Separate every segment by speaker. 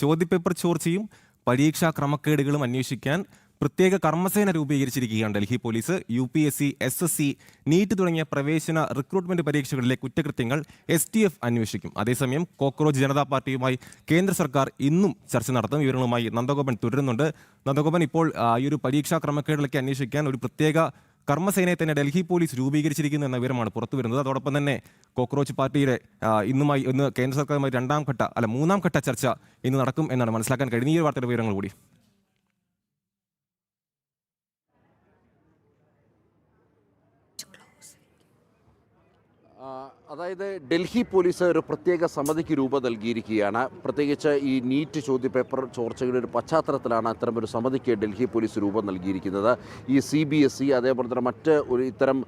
Speaker 1: ചോദ്യപേപ്പർ ചോർച്ചയും പരീക്ഷാ ക്രമക്കേടുകളും അന്വേഷിക്കാൻ പ്രത്യേക കർമ്മസേന രൂപീകരിച്ചിരിക്കുകയാണ് Delhi police. UPSC, SSC, NEET തുടങ്ങിയ പ്രവേശന റിക്രൂട്ട്മെന്റ് പരീക്ഷകളിലെ കുറ്റകൃത്യങ്ങൾ STF അന്വേഷിക്കും. അതേസമയം കോക്രോച്ച് ജനതാ പാർട്ടിയുമായി കേന്ദ്ര സർക്കാർ ഇന്നും ചർച്ച നടത്തും. വിവരങ്ങളുമായി നന്ദഗോപൻ തുടരുന്നുണ്ട്. നന്ദഗോപൻ, ഇപ്പോൾ ഈ ഒരു പരീക്ഷാ ക്രമക്കേടുകളൊക്കെ അന്വേഷിക്കാൻ ഒരു പ്രത്യേക കർമ്മസേനയെ തന്നെ ഡൽഹി പോലീസ് രൂപീകരിച്ചിരിക്കുന്നു എന്ന വിവരമാണ് പുറത്തു വരുന്നത്. അതോടൊപ്പം തന്നെ കോക്രോച്ച് പാർട്ടിയുടെ ഇന്ന് കേന്ദ്ര സർക്കാരുമായി മൂന്നാം ഘട്ട ചർച്ച ഇന്ന് നടക്കും എന്നാണ് മനസ്സിലാക്കാൻ കഴിയുന്ന. ഈ ഒരു വാർത്തയുടെ വിവരങ്ങൾ കൂടി.
Speaker 2: അതായത് ഡൽഹി പോലീസ് ഒരു പ്രത്യേക സമിതിക്ക് രൂപം നൽകിയിരിക്കുകയാണ്. പ്രത്യേകിച്ച് ഈ നീറ്റ് ചോദ്യപേപ്പർ ചോർച്ചയുടെ ഒരു പശ്ചാത്തലത്തിലാണ് അത്തരമൊരു സമിതിക്ക് ഡൽഹി പോലീസ് രൂപം നൽകിയിരിക്കുന്നത്. ഈ CBSE അതേപോലെ തന്നെ മറ്റ് ഇത്തരം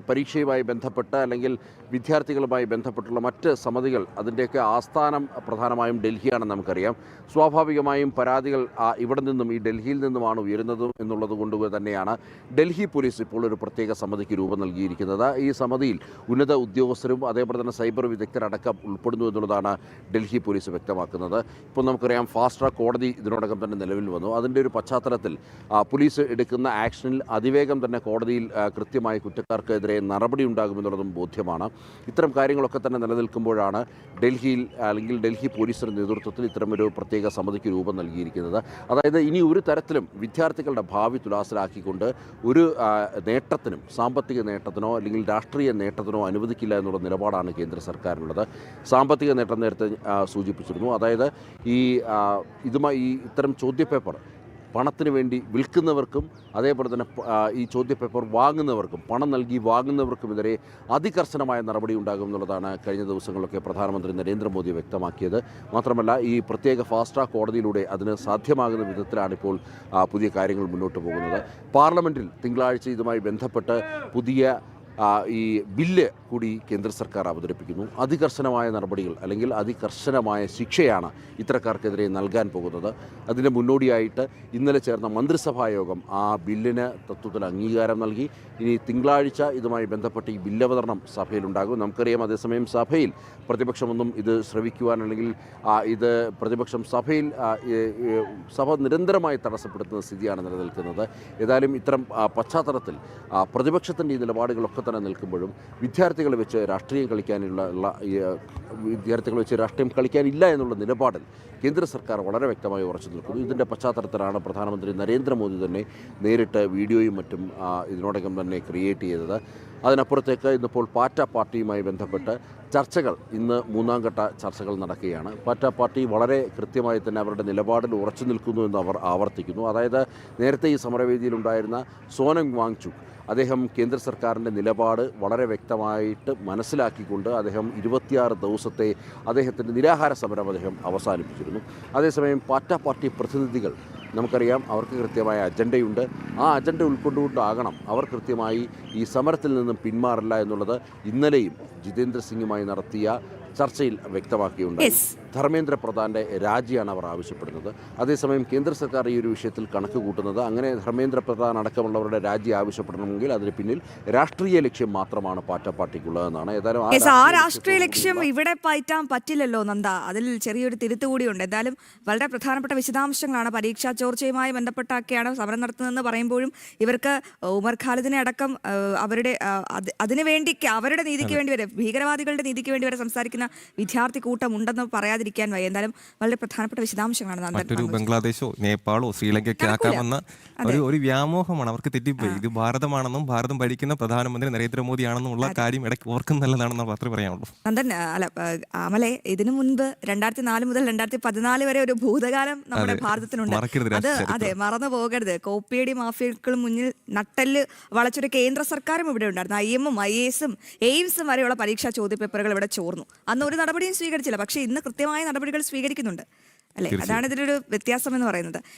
Speaker 2: പരീക്ഷയുമായി ബന്ധപ്പെട്ട് അല്ലെങ്കിൽ വിദ്യാർത്ഥികളുമായി ബന്ധപ്പെട്ടുള്ള മറ്റ് സമിതികൾ, അതിൻ്റെയൊക്കെ ആസ്ഥാനം പ്രധാനമായും ഡൽഹിയാണെന്ന് നമുക്കറിയാം. സ്വാഭാവികമായും പരാതികൾ ഇവിടെ നിന്നും ഈ ഡൽഹിയിൽ നിന്നുമാണ് ഉയരുന്നത് എന്നുള്ളത് കൊണ്ട് തന്നെയാണ് ഡൽഹി പോലീസ് ഇപ്പോൾ ഒരു പ്രത്യേക സമിതിക്ക് രൂപം നൽകിയിരിക്കുന്നത്. ഈ സമിതിയിൽ ഉന്നത ഉദ്യോഗസ്ഥരും അതേപോലെ തന്നെ സൈബർ വിദഗ്ധരടക്കം ഉൾപ്പെടുന്നു എന്നുള്ളതാണ് ഡൽഹി പോലീസ് വ്യക്തമാക്കുന്നത്. ഇപ്പോൾ നമുക്കറിയാം, ഫാസ്റ്റ് ട്രാക്ക് കോടതി ഇതിനോടകം തന്നെ നിലവിൽ വന്നു. അതിൻ്റെ ഒരു പശ്ചാത്തലത്തിൽ പോലീസ് എടുക്കുന്ന ആക്ഷനിൽ അതിവേഗം തന്നെ കോടതിയിൽ കൃത്യമായി കുറ്റക്കാർക്കെതിരെ നടപടി ഉണ്ടാകുമെന്നുള്ളതും ബോധ്യമാണ്. ഇത്തരം കാര്യങ്ങളൊക്കെ തന്നെ നിലനിൽക്കുമ്പോഴാണ് ഡൽഹിയിൽ അല്ലെങ്കിൽ ഡൽഹി പോലീസിൻ്റെ നേതൃത്വത്തിൽ ഇത്തരമൊരു പ്രത്യേക സമിതിക്ക് രൂപം നൽകിയിരിക്കുന്നത്. അതായത് ഇനി ഒരു തരത്തിലും വിദ്യാർത്ഥികളുടെ ഭാവി തുലാസിലാക്കിക്കൊണ്ട് ഒരു നേട്ടത്തിനും, സാമ്പത്തിക നേട്ടത്തിനോ അല്ലെങ്കിൽ രാഷ്ട്രീയ നേട്ടത്തിനോ അനുവദിക്കില്ല എന്നുള്ള നിലപാടാണ് കേന്ദ്ര സർക്കാരിനുള്ളത്. സാമ്പത്തിക നേട്ടം നേരത്തെ സൂചിപ്പിച്ചിരുന്നു. അതായത് ഇത്തരം ചോദ്യപേപ്പർ പണത്തിന് വേണ്ടി വിൽക്കുന്നവർക്കും അതേപോലെ തന്നെ ഈ ചോദ്യപേപ്പർ വാങ്ങുന്നവർക്കും, പണം നൽകി വാങ്ങുന്നവർക്കുമെതിരെ അതികർശനമായ നടപടി ഉണ്ടാകും എന്നുള്ളതാണ് കഴിഞ്ഞ ദിവസങ്ങളിലൊക്കെ പ്രധാനമന്ത്രി നരേന്ദ്രമോദി വ്യക്തമാക്കിയത്. മാത്രമല്ല, ഈ പ്രത്യേക ഫാസ്റ്റ് ട്രാക്ക് കോടതിയിലൂടെ അതിന് സാധ്യമാകുന്ന വിധത്തിലാണ് ഇപ്പോൾ പുതിയ കാര്യങ്ങൾ മുന്നോട്ട് പോകുന്നത്. പാർലമെൻറ്റിൽ തിങ്കളാഴ്ച ഇതുമായി ബന്ധപ്പെട്ട് പുതിയ ഈ ബില്ല് കൂടി കേന്ദ്ര സർക്കാർ അവതരിപ്പിക്കുന്നു. അതികർശനമായ നടപടികൾ അല്ലെങ്കിൽ അതികർശനമായ ശിക്ഷയാണ് ഇത്തരക്കാർക്കെതിരെ നൽകാൻ പോകുന്നത്. അതിന് മുന്നോടിയായിട്ട് ഇന്നലെ ചേർന്ന മന്ത്രിസഭാ യോഗം ആ ബില്ലിന് തത്വത്തിൽ അംഗീകാരം നൽകി. ഇനി തിങ്കളാഴ്ച ഇതുമായി ബന്ധപ്പെട്ട് ഈ ബില്ലവതരണം സഭയിലുണ്ടാകും. നമുക്കറിയാം, അതേസമയം സഭയിൽ പ്രതിപക്ഷമൊന്നും ഇത് ശ്രവിക്കുവാൻ അല്ലെങ്കിൽ ഇത് പ്രതിപക്ഷം സഭ നിരന്തരമായി തടസ്സപ്പെടുത്തുന്ന സ്ഥിതിയാണ് നിലനിൽക്കുന്നത്. ഏതായാലും ഇത്തരം പശ്ചാത്തലത്തിൽ പ്രതിപക്ഷത്തിൻ്റെ ഈ നിലപാടുകളൊക്കെ തന്നെ നിൽക്കുമ്പോഴും വിദ്യാർത്ഥികളെ വെച്ച് രാഷ്ട്രീയം കളിക്കാനില്ല എന്നുള്ള നിലപാടിൽ കേന്ദ്ര സർക്കാർ വളരെ വ്യക്തമായി ഉറച്ചു നിൽക്കുന്നു. ഇതിൻ്റെ പശ്ചാത്തലത്തിലാണ് പ്രധാനമന്ത്രി നരേന്ദ്രമോദി തന്നെ നേരിട്ട് വീഡിയോയും മറ്റും ഇതിനോടകം തന്നെ ക്രിയേറ്റ് ചെയ്തത്. അതിനപ്പുറത്തേക്ക് ഇന്നിപ്പോൾ പാറ്റ പാർട്ടിയുമായി ബന്ധപ്പെട്ട് ചർച്ചകൾ, ഇന്ന് മൂന്നാം ഘട്ട ചർച്ചകൾ നടക്കുകയാണ്. പാറ്റ പാർട്ടി വളരെ കൃത്യമായി തന്നെ അവരുടെ നിലപാടിൽ ഉറച്ചു നിൽക്കുന്നു എന്ന് അവർ ആവർത്തിക്കുന്നു. അതായത് നേരത്തെ ഈ സമരവേദിയിലുണ്ടായിരുന്ന സോനം വാങ്ചുക്, അദ്ദേഹം കേന്ദ്ര സർക്കാരിൻ്റെ നിലപാട് വളരെ വ്യക്തമായിട്ട് മനസ്സിലാക്കിക്കൊണ്ട് അദ്ദേഹം 26 ദിവസത്തെ അദ്ദേഹത്തിൻ്റെ നിരാഹാര സമരം അദ്ദേഹം അവസാനിപ്പിച്ചിരുന്നു. അതേസമയം പാറ്റ പാർട്ടി പ്രതിനിധികൾ, നമുക്കറിയാം, അവർക്ക് കൃത്യമായ അജണ്ടയുണ്ട്. ആ അജണ്ട ഉൾക്കൊണ്ടുകൊണ്ടാകണം അവർ കൃത്യമായി ഈ സമരത്തിൽ നിന്നും പിന്മാറില്ല എന്നുള്ളത് ഇന്നലെയും ജിതേന്ദ്ര സിംഗുമായി നടത്തിയ ചർച്ചയിൽ വ്യക്തമാക്കിയുണ്ടായി. ധർമ്മേന്ദ്ര പ്രധാൻ്റെ രാജിയാണ് അവർ ആവശ്യപ്പെടുന്നത്. അതേസമയം കേന്ദ്ര സർക്കാർ ഈ ഒരു വിഷയത്തിൽ കണക്ക് കൂട്ടുന്നത്, അങ്ങനെ ധർമ്മേന്ദ്ര പ്രധാൻ അടക്കമുള്ളവരുടെ രാജി ആവശ്യപ്പെടണമെങ്കിൽ അതിന് പിന്നിൽ രാഷ്ട്രീയ ലക്ഷ്യം മാത്രമാണ് പാറ്റ പാർട്ടിക്കുള്ളതെന്നാണ്.
Speaker 3: ഏതായാലും ആ രാഷ്ട്രീയ ലക്ഷ്യം ഇവിടെ പയറ്റാൻ പറ്റില്ലല്ലോ നന്ദ. അതിൽ ചെറിയൊരു തിരുത്ത് കൂടിയുണ്ട്. എന്തായാലും വളരെ പ്രധാനപ്പെട്ട വിശദാംശങ്ങളാണ്. പരീക്ഷാ ചോർച്ചയുമായി ബന്ധപ്പെട്ടൊക്കെയാണ് സമരം നടത്തുന്നതെന്ന് പറയുമ്പോഴും ഇവർക്ക് ഉമർ ഖാലിദിനെ അടക്കം അതിനുവേണ്ടി അവരുടെ നീതിക്ക് വേണ്ടി വരെ, ഭീകരവാദികളുടെ നീതിക്ക് വേണ്ടി വരെ സംസാരിക്കുന്ന വിദ്യാർത്ഥി കൂട്ടം ഉണ്ടെന്ന് പറയാതിരിക്കാൻ വയ്യ. എന്തായാലും വളരെ പ്രധാനപ്പെട്ട വിശദാംശങ്ങളാണ്.
Speaker 1: മറ്റൊരു ബംഗ്ലാദേശോ നേപ്പാളോ ശ്രീലങ്കയ്ക്ക് ആക്കാമെന്ന ഒരു വ്യാമോഹമാണ് അവർക്ക് തെറ്റിപ്പോയി. ഇത് ഭാരതമാണെന്നും ഭാരതം ഭരിക്കുന്ന പ്രധാനമന്ത്രി നരേന്ദ്രമോദിയാണെന്നുള്ള കാര്യം ഇടയ്ക്ക് ഓർക്കുന്നല്ലതാണെന്ന് മാത്രമേ പറയാനുള്ളൂ.
Speaker 3: നന്ദൻ, അമലെ, ഇതിനു മുൻപ് 2004 മുതൽ 2014 വരെ ഒരു ഭൂതകാലം നമ്മുടെ ഭാരതത്തിനുണ്ട്. അതെ, മറന്നു പോകരുത്. കോപ്പിയടി മാഫിയകൾക്ക് മുന്നിൽ നട്ടെല്ല് വളച്ചൊരു കേന്ദ്ര സർക്കാരും ഇവിടെ ഉണ്ടായിരുന്നു. IM-ഉം IAS-ഉം എയിംസും വരെയുള്ള പരീക്ഷാ ചോദ്യപേപ്പറുകൾ ഇവിടെ ചോർന്നു. അന്ന് ഒരു നടപടിയും സ്വീകരിച്ചില്ല. പക്ഷേ ഇന്ന് കൃത്യമായ നടപടികൾ സ്വീകരിക്കുന്നുണ്ട്, അല്ലേ? അതാണ് ഇതിലൊരു വ്യത്യാസം എന്ന് പറയുന്നത്.